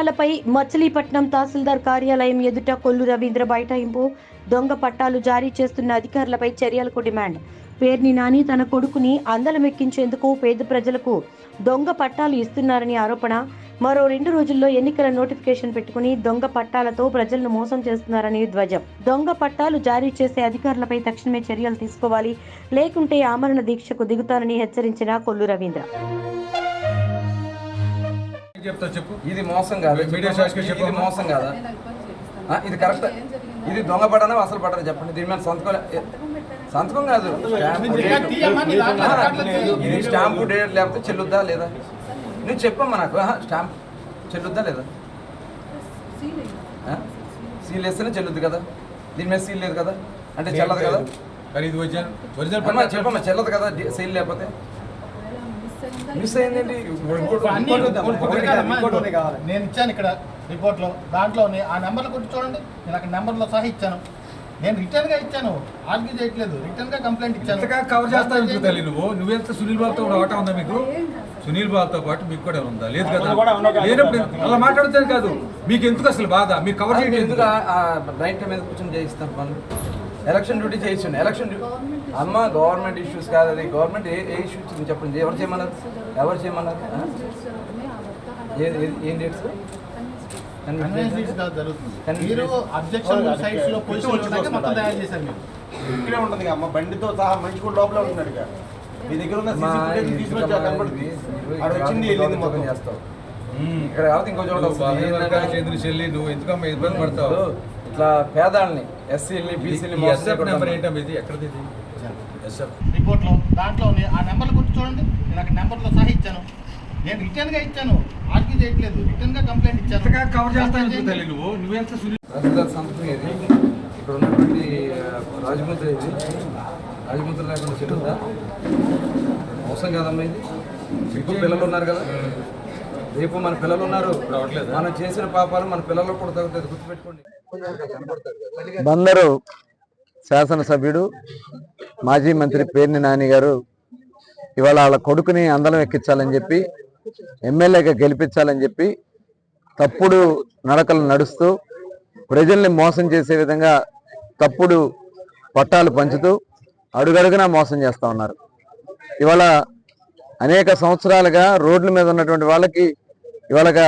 పట్టాలపై మచిలీపట్నం తహసీల్దార్ కార్యాలయం ఎదుట కొల్లు రవీంద్ర బైఠాయింపు. దొంగ పట్టాలు జారీ చేస్తున్న అధికారులపై చర్యలకు డిమాండ్. పేర్ని నాని తన కొడుకుని అందలమెక్కించేందుకు పేద ప్రజలకు దొంగ పట్టాలు ఇస్తున్నారని ఆరోపణ. మరో 2 రోజుల్లో ఎన్నికల నోటిఫికేషన్ పెట్టుకుని దొంగ పట్టాలతో ప్రజలను మోసం చేస్తున్నారని ధ్వజం. దొంగ పట్టాలు జారీ చేసే అధికారులపై తక్షణమే చర్యలు తీసుకోవాలి, లేకుంటే ఆమరణ దీక్షకు దిగుతానని హెచ్చరించిన కొల్లు రవీంద్ర. ఇది మోసం కాదు, ఇది మోసం కాదా, ఇది కరెక్ట్, ఇది దొంగ పడనా అసలు పడనా చెప్పండి. దీని మీద సంతకం కాదు, ఇది స్టాంపు డేట్ లేకపోతే చెల్లుద్దా లేదా? నువ్వు చెప్పమ్మా నాకు, స్టాంప్ చెల్లుద్దా లేదా? సీల్ వేస్తేనే చెల్లుద్ది కదా, దీని మీద సీల్ లేదు కదా అంటే చెల్లదు కదా. చెప్పమ్మా చెల్లదు కదా సీల్ లేకపోతే. మిస్ అయిందండి. నేను ఇచ్చాను ఇక్కడ రిపోర్ట్లో, దాంట్లో ఆ నెంబర్లు కొట్టి చూడండి. నేను అక్కడ నెంబర్లో సహా ఇచ్చాను. నేను రిటర్న్ గా ఇచ్చాను, ఆర్గ్యూ చేయట్లేదు, రిటర్న్ గా కంప్లైంట్ ఇచ్చాను. కవర్ చేస్తాను తల్లి నువ్వెంత సునీల్ బాబుతో ఆట ఉందా మీకు? సునీల్ బాబుతో పాటు మీకు కూడా ఉందా? లేదు కదా. లేనప్పుడు అలా మాట్లాడుతాను కాదు, మీకు ఎందుకు అసలు బాధ? మీరు కవర్ చేయడం ఎందుకు? రైట్ మీద కూర్చొని చేయిస్తాను పనులు. ఎలక్షన్ డ్యూటీ చేయించండి. ఎలక్షన్ అమ్మ గవర్నమెంట్ ఇష్యూస్ కాదు, అది గవర్నమెంట్ ఏ ఇష్యూ ఇచ్చింది చెప్పండి. ఎవరు చేయమన్నారు? ఏం డేట్స్? ఇక్కడే ఉంటుంది అమ్మ, బండితో సహా మంచి కూడా లోపల ఉంటున్నాడు. మీ దగ్గర ఉన్న మొత్తం చేస్తావు ఇక్కడ కాబట్టి ఇంకో చోట చెల్లి నువ్వు ఎందుకమ్మా ఇబ్బంది పడతావు? ఇట్లా పేదాలని ఎస్సీని బీసీని రిపోర్ట్లో దాంట్లో ఆ నెంబర్లు కొట్టి చూడండి. నేను అక్కడ నెంబర్లో సహా ఇచ్చాను. నేను రిటర్న్ గా ఇచ్చాను, ఆర్గ్యూ చేయట్లేదు, రిటర్న్ గా కంప్లైంట్ ఇచ్చాను. కవర్ చేస్తాను తల్లి నువ్వెంత సంతకం ఏది? ఇక్కడ ఉన్నటువంటి రాజముద్ర ఇది, రాజముద్ర లేకుండా చెల్లుందా? మోసం కాదమ్మా ఇది. మీకు పిల్లలు ఉన్నారు కదా, రేపు మన పిల్లలు ఉన్నారు, మనం చేసిన పాపాలు మన పిల్లలకు కూడా తగ్గుతుంది, గుర్తుపెట్టుకోండి. బందరు శాసనసభ్యుడు మాజీ మంత్రి పేర్ని నాని గారు ఇవాళ వాళ్ళ కొడుకుని అందలం ఎక్కించాలని చెప్పి, ఎమ్మెల్యేగా గెలిపించాలని చెప్పి తప్పుడు నడకలు నడుస్తూ ప్రజల్ని మోసం చేసే విధంగా తప్పుడు పట్టాలు పంచుతూ అడుగడుగునా మోసం చేస్తూ ఉన్నారు. ఇవాళ అనేక సంవత్సరాలుగా రోడ్ల మీద ఉన్నటువంటి వాళ్ళకి ఇవాళగా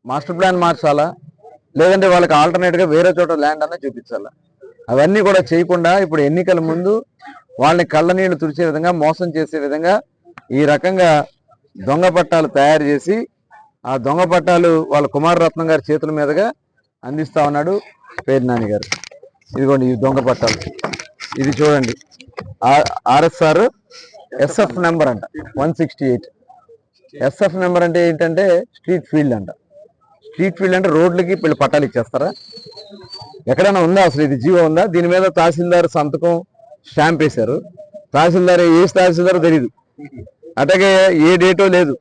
మాస్టర్ ప్లాన్ మార్చాలా, లేదంటే వాళ్ళకి ఆల్టర్నేట్గా వేరే చోట ల్యాండ్ అన్న చూపించాలా. అవన్నీ కూడా చేయకుండా ఇప్పుడు ఎన్నికల ముందు వాళ్ళని కళ్ళ నీళ్లు తుడిచే విధంగా, మోసం చేసే విధంగా ఈ రకంగా దొంగ పట్టాలు తయారు చేసి ఆ దొంగ పట్టాలు వాళ్ళ కుమారరత్నం గారి చేతుల మీదుగా అందిస్తా ఉన్నాడు పేర్ని నాని గారు. ఇదిగోండి ఈ దొంగ పట్టాలు, ఇది చూడండి. ఆర్ఎస్ఆర్ ఎస్ఎఫ్ నెంబర్ అంట 168. ఎస్ఎఫ్ నెంబర్ అంటే ఏంటంటే స్ట్రీట్ ఫీల్డ్ అంట. స్ట్రీట్ ఫీల్డ్ అంటే రోడ్లకి వీళ్ళు పట్టాలు ఇచ్చేస్తారా? ఎక్కడైనా ఉందా అసలు? ఇది జీవో ఉందా? దీని మీద తహసీల్దార్ సంతకం స్టాంప్ వేశారు. తహసీల్దార్ ఏ తహసీల్దారో తెలియదు, అట్లాగే ఏ డేటో లేదు,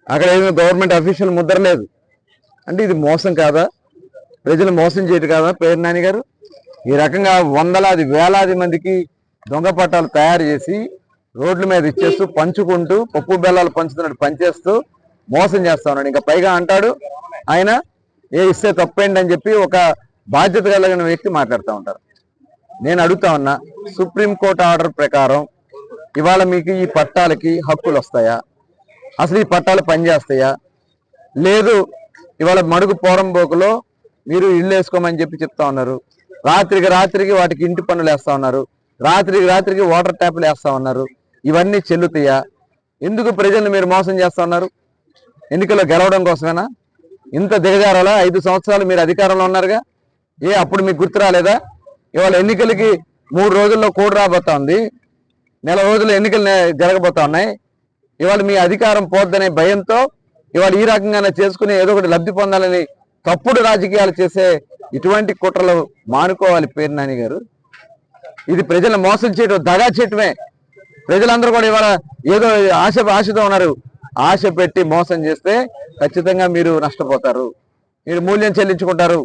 అక్కడ ఏదైనా గవర్నమెంట్ అఫీషియల్ ముద్ర లేదు. అంటే ఇది మోసం కాదా? ప్రజలు మోసం చేయదు కాదా పేర్ని నాని గారు? ఈ రకంగా వందలాది వేలాది మందికి దొంగ పట్టాలు తయారు చేసి రోడ్ల మీద ఇచ్చేస్తూ, పంచుకుంటూ, పప్పు బెల్లాలు పంచుతున్నట్టు పనిచేస్తూ మోసం చేస్తా ఉన్నాడు. ఇంకా పైగా అంటాడు ఆయన ఏ ఇస్తే తప్పేంటి అని చెప్పి ఒక బాధ్యత కలిగిన వ్యక్తి మాట్లాడుతూ ఉంటారు. నేను అడుగుతా ఉన్నా, సుప్రీంకోర్టు ఆర్డర్ ప్రకారం ఇవాళ మీకు ఈ పట్టాలకి హక్కులు వస్తాయా? అసలు ఈ పట్టాలు పనిచేస్తాయా? లేదు, ఇవాళ మడుగు పోరంబోకులో మీరు ఇల్లు వేసుకోమని చెప్పి చెప్తా ఉన్నారు. రాత్రికి వాటికి ఇంటి పన్నులు వేస్తా ఉన్నారు, రాత్రికి వాటర్ ట్యాప్లు వేస్తా ఉన్నారు. ఇవన్నీ చెల్లుతాయా? ఎందుకు ప్రజల్ని మీరు మోసం చేస్తా ఉన్నారు? ఎన్నికల్లో గెలవడం కోసమేనా ఇంత దిగజారాలా? 5 సంవత్సరాలు మీరు అధికారంలో ఉన్నారుగా, అప్పుడు మీకు గుర్తు రాలేదా? ఇవాళ ఎన్నికలకి 3 రోజుల్లో కోడ్ రాబోతా ఉంది, నెల రోజులు ఎన్నికలు జరగబోతా ఉన్నాయి. ఇవాళ మీ అధికారం పోద్దనే భయంతో ఇవాళ ఈ రకంగానే చేసుకుని ఏదో ఒకటి లబ్ధి పొందాలని తప్పుడు రాజకీయాలు చేసే ఇటువంటి కుట్రలు మానుకోవాలి పేర్ని నాని గారు. ఇది ప్రజలను మోసం చేయడం, దగా చేయటమే. ప్రజలందరూ కూడా ఇవాళ ఏదో ఆశతో ఉన్నారు. ఆశ పెట్టి మోసం చేస్తే ఖచ్చితంగా మీరు నష్టపోతారు, మీరు మూల్యం చెల్లించుకుంటారు.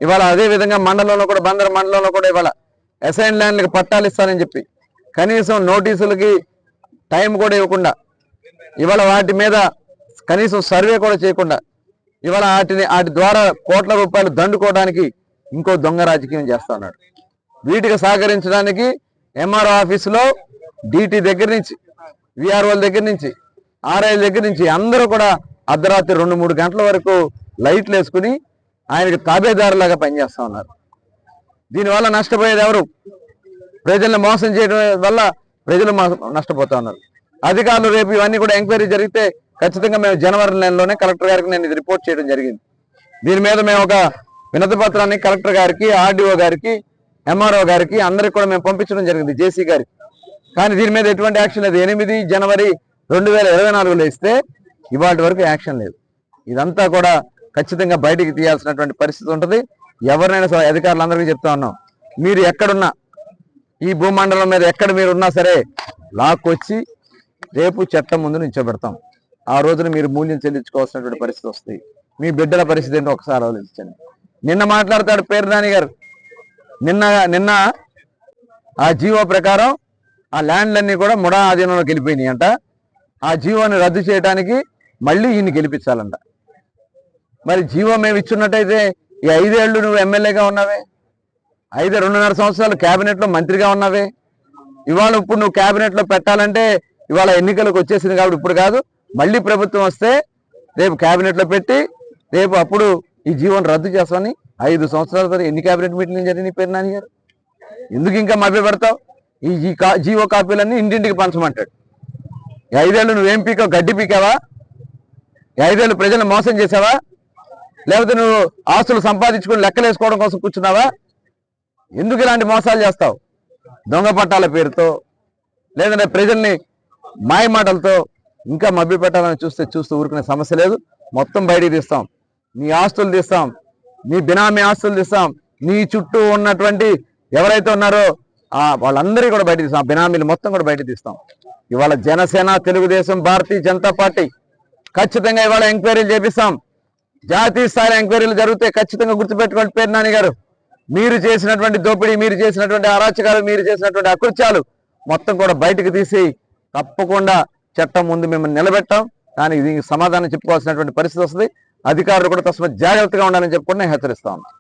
ఇవాళ అదే విధంగా మండలంలో కూడా, బందర్ మండలంలో కూడా ఇవాళ అసైన్ ల్యాండ్లకు పట్టాలు ఇస్తానని చెప్పి కనీసం నోటీసులకి టైం కూడా ఇవ్వకుండా, ఇవాళ వాటి మీద కనీసం సర్వే కూడా చేయకుండా ఇవాళ వాటి ద్వారా కోట్ల రూపాయలు దండుకోవడానికి ఇంకో దొంగ రాజకీయం చేస్తా ఉన్నాడు. వీటికి సహకరించడానికి ఎంఆర్ఓ ఆఫీసులో డిటి దగ్గర నుంచి, విఆర్ఓల దగ్గర నుంచి, ఆర్ఐల దగ్గర నుంచి అందరూ కూడా అర్ధరాత్రి 2-3 గంటల వరకు లైట్లు వేసుకుని ఆయనకి తాబేదారులాగా పనిచేస్తా ఉన్నారు. దీనివల్ల నష్టపోయేది ఎవరు? ప్రజల్ని మోసం చేయడం వల్ల ప్రజలు నష్టపోతా ఉన్నారు. అధికారులు రేపు ఇవన్నీ కూడా ఎంక్వైరీ జరిగితే ఖచ్చితంగా మేము జనవరి నెలలోనే కలెక్టర్ గారికి నేను ఇది రిపోర్ట్ చేయడం జరిగింది. దీని మీద మేము ఒక వినతి పత్రాన్ని కలెక్టర్ గారికి, ఆర్డీఓ గారికి, ఎంఆర్ఓ గారికి అందరికి కూడా మేము పంపించడం జరిగింది, జేసీ గారికి. కానీ దీని మీద ఎటువంటి యాక్షన్ లేదు. 8 జనవరి 2024లో ఇస్తే ఇవాటి వరకు యాక్షన్ లేదు. ఇదంతా కూడా ఖచ్చితంగా బయటికి తీయాల్సినటువంటి పరిస్థితి ఉంటుంది. ఎవరినైనా సరే అధికారులందరికీ చెప్తా ఉన్నాం, మీరు ఎక్కడున్నా, ఈ భూమండలం మీద ఎక్కడ మీరు ఉన్నా సరే లాక్కొచ్చి రేపు చట్టం ముందు నిల్చోబెడతాం. ఆ రోజున మీరు మూల్యం చెల్లించుకోవాల్సినటువంటి పరిస్థితి వస్తుంది. మీ బిడ్డల పరిస్థితి ఏంటో ఒకసారి ఆలోచించండి. నిన్న మాట్లాడతాడు పేరు నాని గారు, నిన్న ఆ జీవో ప్రకారం ఆ ల్యాండ్లన్నీ కూడా ముడా ఆధీనంలోకి వెళ్ళిపోయినాయి అంట. ఆ జీవోని రద్దు చేయడానికి మళ్ళీ ఈయన్ని గెలిపించాలంట. మరి జీవో మేము ఇచ్చున్నట్టయితే ఈ 5 ఏళ్ళు నువ్వు ఎమ్మెల్యేగా ఉన్నావే, 2.5 సంవత్సరాలు క్యాబినెట్లో మంత్రిగా ఉన్నావే. ఇవాళ ఇప్పుడు నువ్వు క్యాబినెట్లో పెట్టాలంటే ఇవాళ ఎన్నికలకు వచ్చేసింది కాబట్టి ఇప్పుడు కాదు, మళ్ళీ ప్రభుత్వం వస్తే రేపు క్యాబినెట్లో పెట్టి రేపు అప్పుడు ఈ జీవోని రద్దు చేస్తామని 5 సంవత్సరాల తర్వాత ఎన్ని క్యాబినెట్ మీటింగ్లు జరిగినాయి పేరు నాని గారు? ఎందుకు ఇంకా మభ్య పెడతావు? ఈ జీవో కాపీలన్నీ ఇంటింటికి పంచమంటాడు. 5 ఏళ్ళు నువ్వేం పీకావు? గడ్డి పీకావా? 5 ఏళ్ళు ప్రజలను మోసం చేసావా? లేకపోతే నువ్వు ఆస్తులు సంపాదించుకుని లెక్కలేసుకోవడం కోసం కూర్చున్నావా? ఎందుకు ఇలాంటి మోసాలు చేస్తావు? దొంగ పట్టాల పేరుతో, లేదంటే ప్రజల్ని మాయ మాటలతో ఇంకా మభ్య పెట్టాలని చూస్తూ ఊరుకునే సమస్య లేదు. మొత్తం బయటికి తీస్తాం. నీ ఆస్తులు తీస్తాం, నీ బినామీ ఆస్తులు తీస్తాం, నీ చుట్టూ ఉన్నటువంటి ఎవరైతే ఉన్నారో వాళ్ళందరికీ కూడా బయట తీస్తాం. బినామీలు మొత్తం కూడా బయట తీస్తాం. ఇవాళ జనసేన, తెలుగుదేశం, భారతీయ జనతా పార్టీ ఖచ్చితంగా ఇవాళ ఎంక్వైరీలు చేపిస్తాం. జాతీయ స్థాయి ఎంక్వైరీలు జరిగితే ఖచ్చితంగా గుర్తుపెట్టుకోండి పేరు నాని గారు, మీరు చేసినటువంటి దోపిడీ, మీరు చేసినటువంటి అరాచకాలు, మీరు చేసినటువంటి అకృత్యాలు మొత్తం కూడా బయటకు తీసి తప్పకుండా చట్టం ముందు మిమ్మల్ని నిలబెట్టాం. కానీ దీనికి సమాధానం చెప్పుకోవాల్సినటువంటి పరిస్థితి వస్తుంది. అధికారులు కూడా తస్మత్ జాగ్రత్తగా ఉండాలని చెప్పుకుంటే నేను హెచ్చరిస్తా ఉన్నాను.